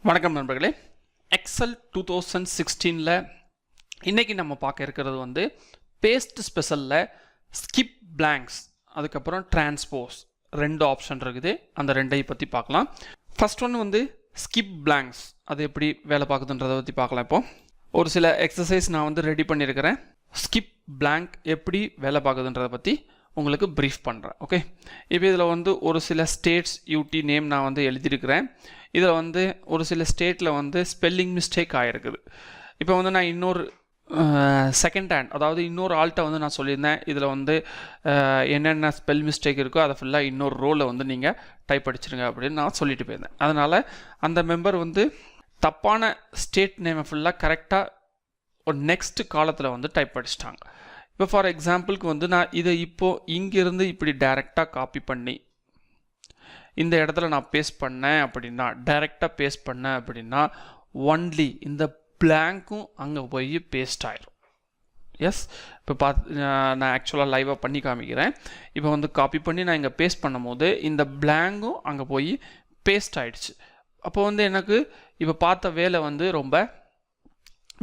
வணக்கம் நண்பர்களே. எக்ஸல் 2016ல இன்னைக்கு நம்ம பார்க்க இருக்கிறது வந்து பேஸ்ட் ஸ்பெஷலில் ஸ்கிப் பிளாங்க்ஸ் அதுக்கப்புறம் டிரான்ஸ்போஸ் ரெண்டு ஆப்ஷன் இருக்குது. அந்த ரெண்டையும் பற்றி பார்க்கலாம். ஃபர்ஸ்ட் ஒன்று வந்து ஸ்கிப் பிளாங்க்ஸ், அது எப்படி வேலை பார்க்குதுன்றதை பற்றி பார்க்கலாம். இப்போ ஒரு சில எக்ஸசைஸ் நான் வந்து ரெடி பண்ணியிருக்கிறேன். ஸ்கிப் பிளாங்க் எப்படி வேலை பார்க்குதுன்றதை பற்றி உங்களுக்கு ப்ரீஃப் பண்ணுறேன். ஓகே, இப்போ இதில் வந்து ஒரு சில ஸ்டேட்ஸ் யூடி நேம் நான் வந்து எழுதியிருக்கிறேன். இதில் வந்து ஒரு சில ஸ்டேட்டில் வந்து ஸ்பெல்லிங் மிஸ்டேக் ஆகிருக்குது. இப்போ வந்து நான் இன்னொரு செகண்ட் ஹேண்ட், அதாவது இன்னொரு ஆள்கிட்ட வந்து நான் சொல்லியிருந்தேன் இதில் வந்து என்னென்ன ஸ்பெல் மிஸ்டேக் இருக்கோ அதை ஃபுல்லாக இன்னொரு ரோவில் வந்து நீங்கள் டைப் அடிச்சிருங்க அப்படின்னு நான் சொல்லிட்டு போயிருந்தேன். அதனால் அந்த மெம்பர் வந்து தப்பான ஸ்டேட் நேமை ஃபுல்லாக கரெக்டாக ஒரு நெக்ஸ்ட் காலத்தில் வந்து டைப் அடிச்சிட்டாங்க. இப்போ ஃபார் எக்ஸாம்பிளுக்கு வந்து நான் இதை இப்போது இங்கேருந்து இப்படி டைரெக்டாக காப்பி பண்ணி இந்த இடத்துல நான் பேஸ்ட் பண்ணேன் அப்படின்னா, டைரெக்டாக பேஸ்ட் பண்ணேன் அப்படின்னா ஒன்லி இந்த பிளாங்க்கும் அங்கே போய் பேஸ்ட் ஆயிரும். எஸ், இப்போ நான் ஆக்சுவலாக லைவாக பண்ணி காமிக்கிறேன். இப்போ வந்து காப்பி பண்ணி நான் இங்கே பேஸ்ட் பண்ணும் போது இந்த பிளாங்கும் அங்கே போய் பேஸ்ட் ஆகிடுச்சு. அப்போ வந்து எனக்கு இப்போ பார்த்த வேலை வந்து ரொம்ப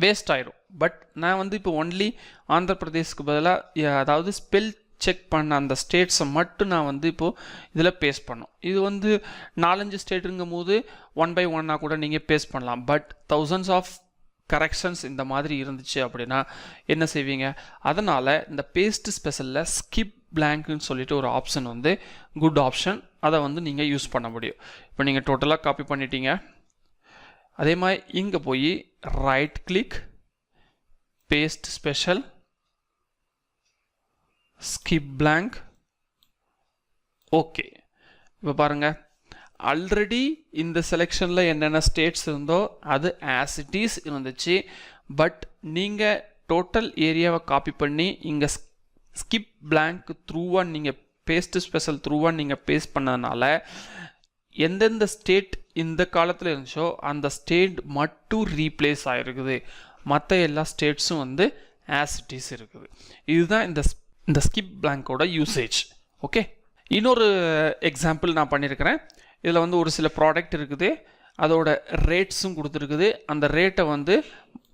வேஸ்ட் ஆயிரும். பட் நான் வந்து இப்போ ஒன்லி ஆந்திர பிரதேஷ்க்கு பதிலாக அதாவது ஸ்பெல் செக் பண்ண அந்த ஸ்டேட்ஸை மட்டும் நான் வந்து இப்போது இதில் பேஸ்ட் பண்ணோம். இது வந்து 4-5 ஸ்டேட்டுங்கும் போது 1 by 1 கூட நீங்கள் பேஸ்ட் பண்ணலாம். பட் தௌசண்ட்ஸ் ஆஃப் கரெக்ஷன்ஸ் இந்த மாதிரி இருந்துச்சு அப்படின்னா என்ன செய்வீங்க? அதனால் இந்த பேஸ்ட் ஸ்பெஷலில் ஸ்கிப் பிளாங்க்னு சொல்லிட்டு ஒரு ஆப்ஷன் வந்து குட் ஆப்ஷன். அதை வந்து நீங்கள் யூஸ் பண்ண முடியும். இப்போ நீங்கள் டோட்டலாக காப்பி பண்ணிட்டீங்க. அதே மாதிரி இங்கே போய் right click, paste special, skip blank. Okay, இப்போ பாருங்கள், ஆல்ரெடி இந்த செலெக்ஷனில் என்னென்ன ஸ்டேட்ஸ் இருந்தோ அது ஆஸ் இட் இஸ் இருந்துச்சு. பட் நீங்கள் டோட்டல் ஏரியாவை காப்பி பண்ணி இங்கே ஸ்கிப் பிளாங்க் த்ரூவாக நீங்கள் பேஸ்ட் ஸ்பெஷல் த்ரூவாக நீங்கள் பேஸ்ட் பண்ணதுனால எந்தெந்த ஸ்டேட் இந்த காலத்தில் இருந்துச்சோ அந்த ஸ்டேட் மட்டும் ரீப்ளேஸ் ஆகிருக்குது. மற்ற எல்லா ஸ்டேட்ஸும் வந்து ஆஸ் இட் இஸ் இருக்குது. இதுதான் இந்த ஸ்கிப் பிளாங்கோட யூசேஜ். ஓகே, இன்னொரு எக்ஸாம்பிள் நான் பண்ணியிருக்கிறேன். இதில் வந்து ஒரு சில ப்ராடக்ட் இருக்குது, அதோட ரேட்ஸும் கொடுத்துருக்குது. அந்த ரேட்டை வந்து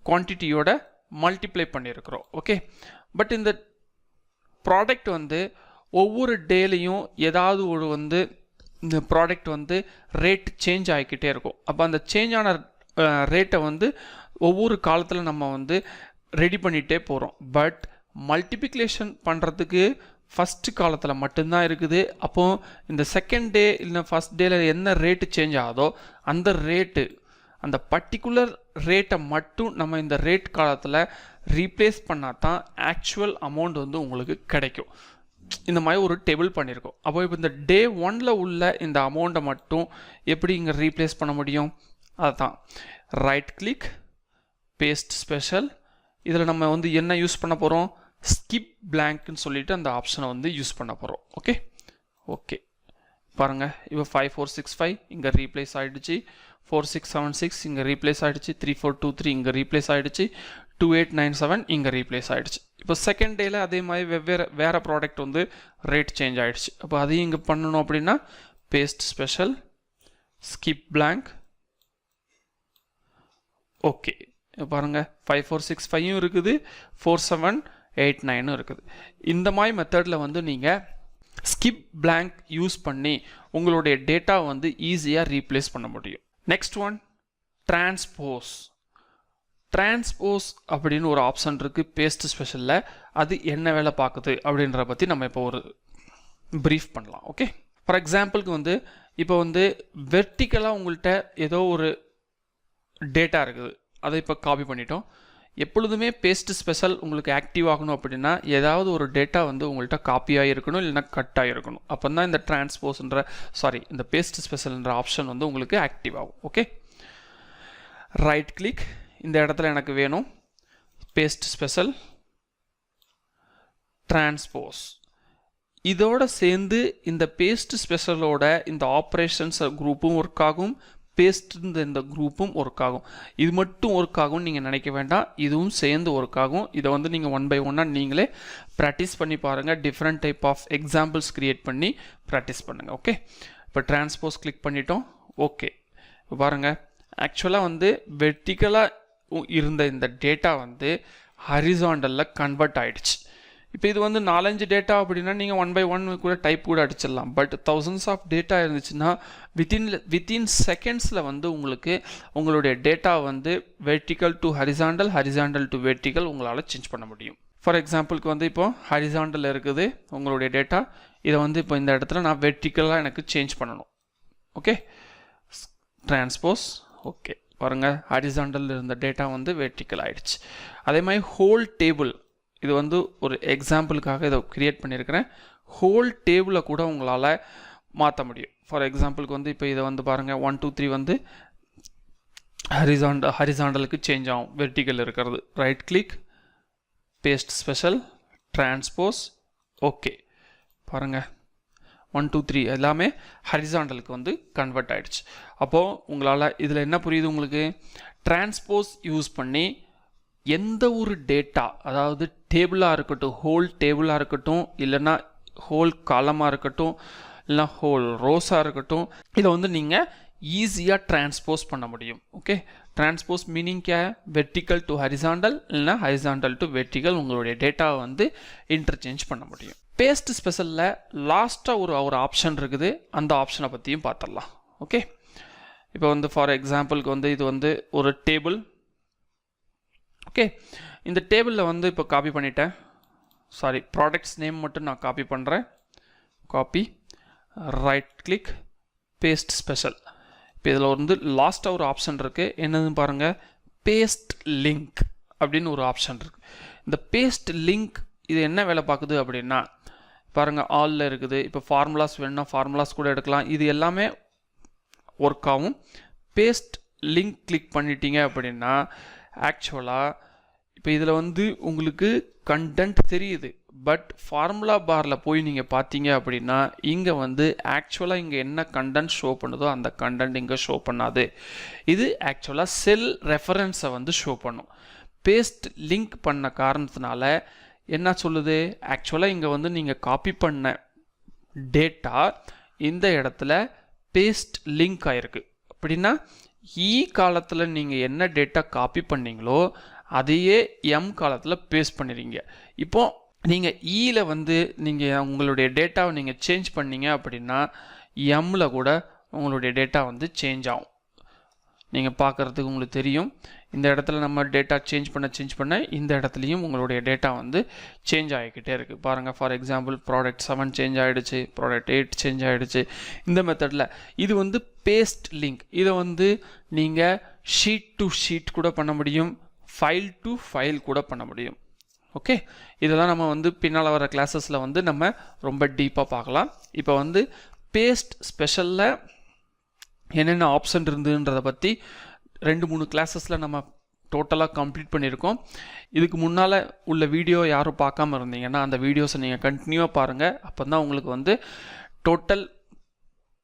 குவான்டிட்டியோட மல்டிப்ளை பண்ணியிருக்கிறோம். ஓகே, பட் இந்த ப்ராடக்ட் வந்து ஒவ்வொரு டேலையும் ஏதாவது ஒரு வந்து இந்த ப்ராடக்ட் வந்து ரேட் சேஞ்ச் ஆகிக்கிட்டே இருக்கும். அப்போ அந்த சேஞ்ச் ஆன ரேட்டை வந்து ஒவ்வொரு காலத்தில் நம்ம வந்து ரெடி பண்ணிகிட்டே போகிறோம். பட் மல்டிப்ளிகேஷன் பண்ணுறதுக்கு ஃபஸ்ட்டு காலத்தில் மட்டும்தான் இருக்குது. அப்போது இந்த செகண்ட் டே இல்லை ஃபஸ்ட் டேல என்ன ரேட்டு சேஞ்ச் ஆகுதோ அந்த ரேட்டு, அந்த பர்டிகுலர் ரேட்டை மட்டும் நம்ம இந்த ரேட் காலத்தில் ரீப்ளேஸ் பண்ணால் தான் ஆக்சுவல் அமௌண்ட் வந்து உங்களுக்கு கிடைக்கும். இந்த மாதிரி ஒரு டேபிள் பண்ணியிருக்கோம். அப்போ இப்போ இந்த டே 1ல் உள்ள இந்த அமௌண்ட்டை மட்டும் எப்படி இங்கே ரீப்ளேஸ் பண்ண முடியும்? அதுதான் ரைட் கிளிக், பேஸ்ட் ஸ்பெஷல். இதில் நம்ம வந்து என்ன யூஸ் பண்ண போகிறோம்? ஸ்கிப் பிளாங்க்னு சொல்லிட்டு அந்த ஆப்ஷனை வந்து யூஸ் பண்ண போகிறோம். ஓகே ஓகே, பாருங்கள், இப்போ 5465 இங்கே ரீப்ளேஸ் ஆகிடுச்சு, 4676 இங்கே ரீப்ளேஸ் ஆகிடுச்சு, 3423 இங்கே ரீப்ளேஸ் ஆகிடுச்சு, 2897 இங்கே ரீப்ளேஸ் ஆகிடுச்சு. இப்போ செகண்ட் டேயில் அதே மாதிரி வேறு ப்ராடக்ட் வந்து ரேட் சேஞ்ச் ஆகிடுச்சு. அப்போ அதையும் இங்கே பண்ணணும் அப்படின்னா paste special, skip blank. Okay, பாருங்கள், 5465 இருக்குது, 4789 இருக்குது. இந்த மாதிரி மெத்தடில் வந்து நீங்கள் ஸ்கிப் பிளாங்க் யூஸ் பண்ணி உங்களுடைய டேட்டா வந்து ஈஸியாக ரீப்ளேஸ் பண்ண முடியும். Next one transpose. டிரான்ஸ்போஸ் அப்படின்னு ஒரு ஆப்ஷன் இருக்குது பேஸ்ட் ஸ்பெஷலில். அது என்ன வேலை பார்க்குது அப்படின்றத பற்றி நம்ம இப்போ ஒரு ப்ரீஃப் பண்ணலாம். ஓகே, ஃபார் எக்ஸாம்பிளுக்கு வந்து இப்போ வந்து வெர்டிக்கலாக உங்கள்கிட்ட ஏதோ ஒரு டேட்டா இருக்குது, அதை இப்போ காப்பி பண்ணிட்டோம். எப்பொழுதுமே பேஸ்ட் ஸ்பெஷல் உங்களுக்கு ஆக்டிவ் ஆகணும் அப்படின்னா ஏதாவது ஒரு டேட்டா வந்து உங்கள்கிட்ட காப்பியாக இருக்கணும், இல்லைன்னா கட்டாக இருக்கணும். அப்போ தான் இந்த டிரான்ஸ்போஸ்ன்ற இந்த பேஸ்ட் ஸ்பெஷல்ன்ற ஆப்ஷன் வந்து உங்களுக்கு ஆக்டிவ் ஆகும். ஓகே, ரைட் கிளிக், இந்த இடத்துல எனக்கு வேணும் பேஸ்ட் ஸ்பெஷல், டிரான்ஸ்போஸ். இதோட சேர்ந்து இந்த பேஸ்ட் ஸ்பெஷலோட இந்த ஆப்ரேஷன்ஸ் குரூப்பும் ஒர்க் ஆகும், பேஸ்ட் இந்த குரூப்பும் ஒர்க் ஆகும். இது மட்டும் ஒர்க் ஆகும் நீங்கள் நினைக்க வேண்டாம், இதுவும் சேர்ந்து ஒர்க் ஆகும். இதை வந்து நீங்கள் 1 by 1 நீங்களே ப்ராக்டிஸ் பண்ணி பாருங்கள். Different type of examples create பண்ணி ப்ராக்டிஸ் பண்ணுங்கள். ஓகே, இப்போ டிரான்ஸ்போஸ் கிளிக் பண்ணிட்டோம். ஓகே, இப்போ பாருங்கள், ஆக்சுவலாக வந்து வெர்டிக்கலாக இருந்த இந்த டேட்டா வந்து ஹரிசாண்டலில் கன்வெர்ட் ஆகிடுச்சு. இப்போ இது வந்து 4-5 டேட்டா அப்படின்னா நீங்கள் 1 by 1 கூட டைப் கூட அடிச்சிடலாம். பட் thousands ஆஃப் டேட்டா இருந்துச்சுன்னா வித்தின் செகண்ட்ஸில் வந்து உங்களுக்கு உங்களுடைய டேட்டா வந்து vertical to horizontal, horizontal to vertical உங்களால் சேஞ்ச் பண்ண முடியும். ஃபார் எக்ஸாம்பிளுக்கு வந்து இப்போ ஹரிசாண்டல் இருக்குது உங்களுடைய டேட்டா, இதை வந்து இப்போ இந்த இடத்துல நான் வெர்டிக்கலாக எனக்கு சேஞ்ச் பண்ணணும். Okay, transpose. ஓகே பாருங்கள், ஹரிசாண்டல் இருந்த டேட்டா வந்து வெர்டிக்கல் ஆகிடுச்சு. அதே மாதிரி ஹோல் டேபிள், இது வந்து ஒரு எக்ஸாம்பிளுக்காக இதை கிரியேட் பண்ணியிருக்கிறேன். ஹோல் டேபிளை கூட உங்களால் மாற்ற முடியும். ஃபார் எக்ஸாம்பிளுக்கு வந்து இப்போ இதை வந்து பாருங்கள் 1 2 3 வந்து ஹரிசாண்டலுக்கு சேஞ்ச் ஆகும் வெர்டிக்கல் இருக்கிறது. Right click, paste special, transpose. Okay பாருங்கள் 1 2 3 எல்லாமே ஹரிசாண்டலுக்கு வந்து கன்வெர்ட் ஆகிடுச்சு. அப்போது உங்களால் இதில் என்ன புரியுது உங்களுக்கு, டிரான்ஸ்போஸ் யூஸ் பண்ணி எந்த ஒரு டேட்டா, அதாவது டேபிளாக இருக்கட்டும், ஹோல் டேபிளாக இருக்கட்டும், இல்லைன்னா ஹோல் காலமாக இருக்கட்டும், இல்லைனா ஹோல் ரோஸாக இருக்கட்டும், இதை வந்து நீங்கள் ஈஸியாக டிரான்ஸ்போஸ் பண்ண முடியும். Okay, transpose meaning K vertical to horizontal, இல்லைனா ஹரிசாண்டல் டு வெர்டிக்கல் உங்களுடைய டேட்டாவை வந்து இன்டர்சேஞ்ச் பண்ண முடியும். பேஸ்ட் ஸ்பெஷலில் லாஸ்ட்டாக ஒரு ஆப்ஷன் இருக்குது, அந்த ஆப்ஷனை பற்றியும் பார்த்துடலாம். ஓகே, இப்போ வந்து ஃபார் எக்ஸாம்பிளுக்கு வந்து இது வந்து ஒரு டேபிள். ஓகே, இந்த டேபிளில் வந்து இப்போ காப்பி பண்ணிட்டேன். சாரி, ப்ராடக்ட்ஸ் நேம் மட்டும் நான் காப்பி பண்ணுறேன். Copy, right click, paste special. இப்போ இதில் வந்து லாஸ்ட்டாக ஒரு ஆப்ஷன் இருக்குது, என்னதுன்னு பாருங்கள், பேஸ்ட் லிங்க் அப்படின்னு ஒரு ஆப்ஷன் இருக்குது. இந்த பேஸ்ட் லிங்க் இது என்ன வேலை பார்க்குது அப்படின்னா பாருங்கள், ஆலில் இருக்குது. இப்போ ஃபார்முலாஸ் வேணும்னா ஃபார்முலாஸ் கூட எடுக்கலாம். இது எல்லாமே ஒர்க் ஆகும். பேஸ்ட் லிங்க் கிளிக் பண்ணிட்டீங்க அப்படின்னா ஆக்சுவலாக இப்போ இதில் வந்து உங்களுக்கு கண்டென்ட் தெரியுது. பட் ஃபார்முலா பாரில் போய் நீங்கள் பார்த்தீங்க அப்படின்னா இங்கே வந்து ஆக்சுவலாக இங்கே என்ன கண்டென்ட் ஷோ பண்ணுதோ அந்த கண்டென்ட் இங்கே ஷோ பண்ணாது. இது ஆக்சுவலாக செல் ரெஃபரன்ஸை வந்து ஷோ பண்ணும். பேஸ்ட் லிங்க் பண்ண காரணத்தினால என்ன சொல்லுது, ஆக்சுவலாக இங்கே வந்து நீங்கள் காப்பி பண்ண டேட்டா இந்த இடத்துல பேஸ்ட் லிங்க் ஆகிருக்கு. அப்படின்னா காலத்தில் நீங்கள் என்ன டேட்டா காப்பி பண்ணீங்களோ அதையே காலத்தில் பேஸ்ட் பண்ணிடுறீங்க. இப்போ நீங்கள் ஈயில் வந்து நீங்கள் உங்களுடைய டேட்டாவை நீங்கள் சேஞ்ச் பண்ணீங்க அப்படின்னா எம்மில் கூட உங்களுடைய டேட்டா வந்து சேஞ்ச் ஆகும். நீங்கள் பார்க்குறதுக்கு உங்களுக்கு தெரியும், இந்த இடத்துல நம்ம டேட்டா சேஞ்ச் பண்ண இந்த இடத்துலையும் உங்களுடைய டேட்டா வந்து சேஞ்ச் ஆகிக்கிட்டே இருக்குது. பாருங்கள், ஃபார் எக்ஸாம்பிள் ப்ராடக்ட் 7 சேஞ்ச் ஆகிடுச்சு, ப்ராடக்ட் 8 சேஞ்ச் ஆகிடுச்சு. இந்த மெத்தடில் இது வந்து பேஸ்ட் லிங்க். இதை வந்து நீங்கள் ஷீட் டு ஷீட் கூட பண்ண முடியும், ஃபைல் டு ஃபைல் கூட பண்ண முடியும். ஓகே, இதெல்லாம் நம்ம வந்து பின்னால் வர கிளாஸஸில் வந்து நம்ம ரொம்ப டீப்பாக பார்க்கலாம். இப்போ வந்து பேஸ்ட் ஸ்பெஷலில் என்னென்ன ஆப்ஷன் இருந்துன்றதை பற்றி 2-3 கிளாஸஸில் நம்ம டோட்டலாக கம்ப்ளீட் பண்ணியிருக்கோம். இதுக்கு முன்னால் உள்ள வீடியோ யாரும் பார்க்காம இருந்தீங்கன்னா அந்த வீடியோஸை நீங்கள் கண்டினியூவாக பாருங்கள். அப்போ தான் உங்களுக்கு வந்து டோட்டல்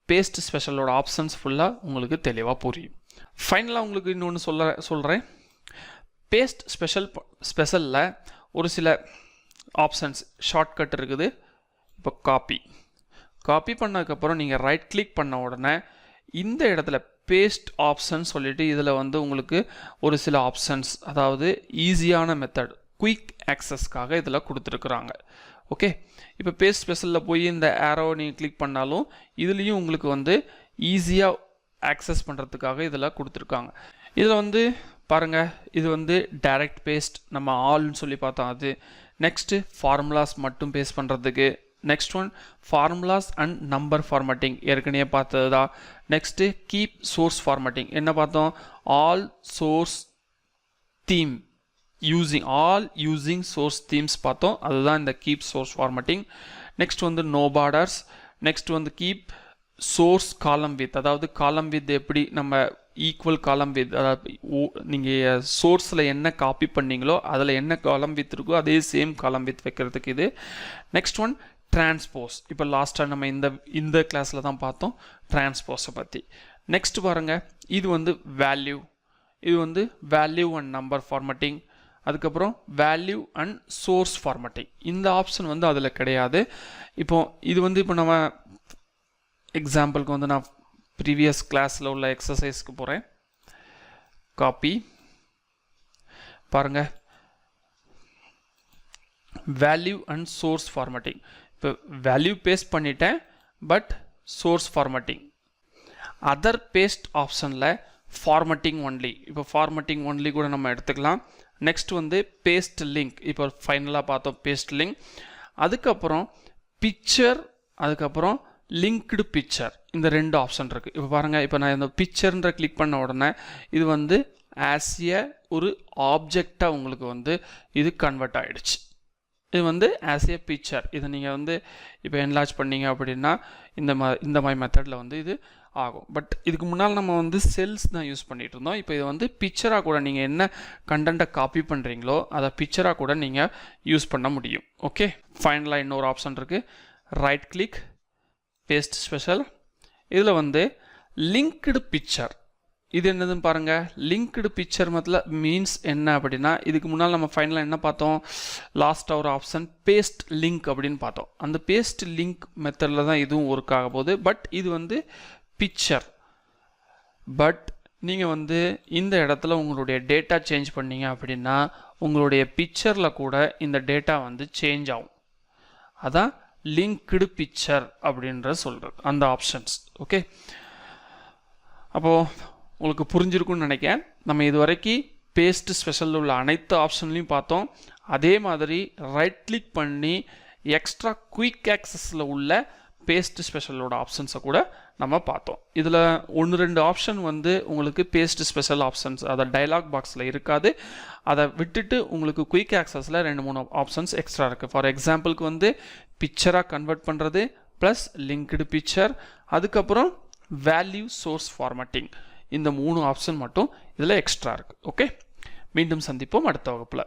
பேஸ்ட் ஸ்பெஷலோட ஆப்ஷன்ஸ் ஃபுல்லாக உங்களுக்கு தெளிவாக புரியும். ஃபைனலாக உங்களுக்கு இன்னொன்று சொல்கிறேன். பேஸ்ட் ஸ்பெஷலில் ஒரு சில ஆப்ஷன்ஸ் ஷார்ட்கட் இருக்குது. இப்போ காப்பி பண்ணதுக்கப்புறம் நீங்கள் ரைட் கிளிக் பண்ண உடனே இந்த இடத்துல பேஸ்ட் ஆப்ஷன் சொல்லிட்டு இதில் வந்து உங்களுக்கு ஒரு சில ஆப்ஷன்ஸ், அதாவது ஈஸியான மெத்தட், குயிக் ஆக்சஸ்க்காக இதில் கொடுத்துருக்குறாங்க. ஓகே, இப்போ பேஸ்ட் ஸ்பெஷலில் போய் இந்த ஏரோ நீங்கள் கிளிக் பண்ணாலும் இதுலேயும் உங்களுக்கு வந்து ஈஸியாக ஆக்சஸ் பண்ணுறதுக்காக இதில் கொடுத்துருக்காங்க. இதில் வந்து பாருங்கள், இது வந்து டைரக்ட் பேஸ்ட், நம்ம ஆல்னு சொல்லி பார்த்தோம் அது. நெக்ஸ்ட்டு ஃபார்முலாஸ் மட்டும் பேஸ்ட் பண்ணுறதுக்கு. Next one formulas and number formatting, ஏற்கனவே பார்த்தது தான். நெக்ஸ்ட்டு கீப் சோர்ஸ் ஃபார்மேட்டிங், என்ன பார்த்தோம், all source theme using source themes பார்த்தோம், அதுதான் இந்த கீப் சோர்ஸ் ஃபார்மேட்டிங். நெக்ஸ்ட் வந்து நோ பார்டர்ஸ். நெக்ஸ்ட் வந்து கீப் சோர்ஸ் காலம் வித், அதாவது காலம் வித் எப்படி நம்ம ஈக்குவல் காலம் வித், அதாவது நீங்கள் சோர்ஸில் என்ன காப்பி பண்ணீங்களோ அதில் என்ன காலம் வித் இருக்கோ அதே சேம் காலம் வித் வைக்கிறதுக்கு இது. நெக்ஸ்ட் ஒன் டிரான்ஸ்போஸ், இப்போ லாஸ்ட்டாக நம்ம இந்த கிளாஸில் தான் பார்த்தோம் டிரான்ஸ்போஸை பற்றி. நெக்ஸ்ட் பாருங்கள், இது வந்து வேல்யூ அண்ட் நம்பர் ஃபார்மேட்டிங். அதுக்கப்புறம் வேல்யூ அண்ட் சோர்ஸ் ஃபார்மேட்டிங், இந்த ஆப்ஷன் வந்து அதில் கிடையாது. இப்போ நம்ம எக்ஸாம்பிளுக்கு வந்து நான் ப்ரீவியஸ் கிளாஸில் உள்ள எக்ஸசைஸ்க்கு போகிறேன். காப்பி பாருங்க வேல்யூ அண்ட் சோர்ஸ் ஃபார்மேட்டிங் இப்போ வேல்யூ பேஸ்ட் பண்ணிட்டேன் but source formatting other paste ஆப்ஷனில் ஃபார்மேட்டிங் ஒன்லி இப்போ ஃபார்மேட்டிங் ஒன்லி கூட நம்ம எடுத்துக்கலாம் நெக்ஸ்ட் வந்து பேஸ்ட் லிங்க் இப்போ ஃபைனலாக பார்த்தோம் பேஸ்ட் லிங்க் அதுக்கப்புறம் பிக்சர் அதுக்கப்புறம் லிங்க்டு பிக்சர் இந்த ரெண்டு ஆப்ஷன் இருக்குது இப்போ பாருங்கள் இப்போ நான் இந்த பிக்சர்ன்ற கிளிக் பண்ண உடனே இது வந்து ஆஸ் ஏ ஒரு ஆப்ஜெக்டாக உங்களுக்கு வந்து இது கன்வெர்ட் ஆகிடுச்சு இது வந்து ஆஸ் ஏ பிக்சர் இதை நீங்கள் வந்து இப்போ என்லார்ஜ் பண்ணீங்க அப்படின்னா இந்த மாதிரி மெத்தடில் வந்து இது ஆகும் பட் இதுக்கு முன்னால் நம்ம வந்து செல்ஸ் தான் யூஸ் பண்ணிகிட்டு இருந்தோம் இப்போ இது வந்து பிக்சராக கூட நீங்கள் என்ன கண்டென்ட்டை காப்பி பண்ணுறீங்களோ அதை பிக்சராக கூட நீங்கள் யூஸ் பண்ண முடியும் ஓகே ஃபைனலாக இன்னொரு ஆப்ஷன் இருக்குது ரைட் கிளிக் பேஸ்ட் ஸ்பெஷல் இதில் வந்து லிங்க்டு பிக்சர் இது என்னதுன்னு பாருங்கள் லிங்க்டு பிக்சர் மீன்ஸ் என்ன அப்படின்னா இதுக்கு முன்னால் நம்ம ஃபைனலாக என்ன பார்த்தோம் லாஸ்ட்டாக ஒரு ஆப்ஷன் பேஸ்ட் லிங்க் அப்படின்னு பார்த்தோம் அந்த பேஸ்ட் லிங்க் மெத்தடில் தான் இதுவும் ஒர்க் ஆக போகுது பட் இது வந்து பிக்சர் பட் நீங்கள் வந்து இந்த இடத்துல உங்களுடைய டேட்டா சேஞ்ச் பண்ணீங்க அப்படின்னா உங்களுடைய பிக்சரில் கூட இந்த டேட்டா வந்து சேஞ்ச் ஆகும் அதான் லிங்க்டு பிக்சர் அப்படின்ற சொல்கிறது அந்த ஆப்ஷன்ஸ் ஓகே அப்போது உங்களுக்கு புரிஞ்சிருக்குன்னு நினைக்கிறேன் நம்ம இது வரைக்கும் பேஸ்ட் ஸ்பெஷலில் உள்ள அனைத்து ஆப்ஷன்லையும் பார்த்தோம் அதே மாதிரி ரைட் கிளிக் பண்ணி எக்ஸ்ட்ரா குயிக் ஆக்சஸில் உள்ள பேஸ்ட் ஸ்பெஷலோட ஆப்ஷன்ஸை கூட நம்ம பார்த்தோம் இதில் 1-2 ஆப்ஷன் வந்து உங்களுக்கு பேஸ்ட் ஸ்பெஷல் ஆப்ஷன்ஸ் அதை டயலாக் பாக்ஸில் இருக்காது அதை விட்டுட்டு உங்களுக்கு குயிக் ஆக்சஸில் 2-3 ஆப்ஷன்ஸ் எக்ஸ்ட்ரா இருக்குது ஃபார் எக்ஸாம்பிளுக்கு வந்து பிக்சராக கன்வெர்ட் பண்ணுறது ப்ளஸ் லிங்க்டு பிக்சர் அதுக்கப்புறம் வேல்யூ சோர்ஸ் ஃபார்மேட்டிங் இந்த 3 ஆப்ஷன் மட்டும் இதில் எக்ஸ்ட்ரா இருக்குது ஓகே மீண்டும் சந்திப்போம் அடுத்த வகுப்பில்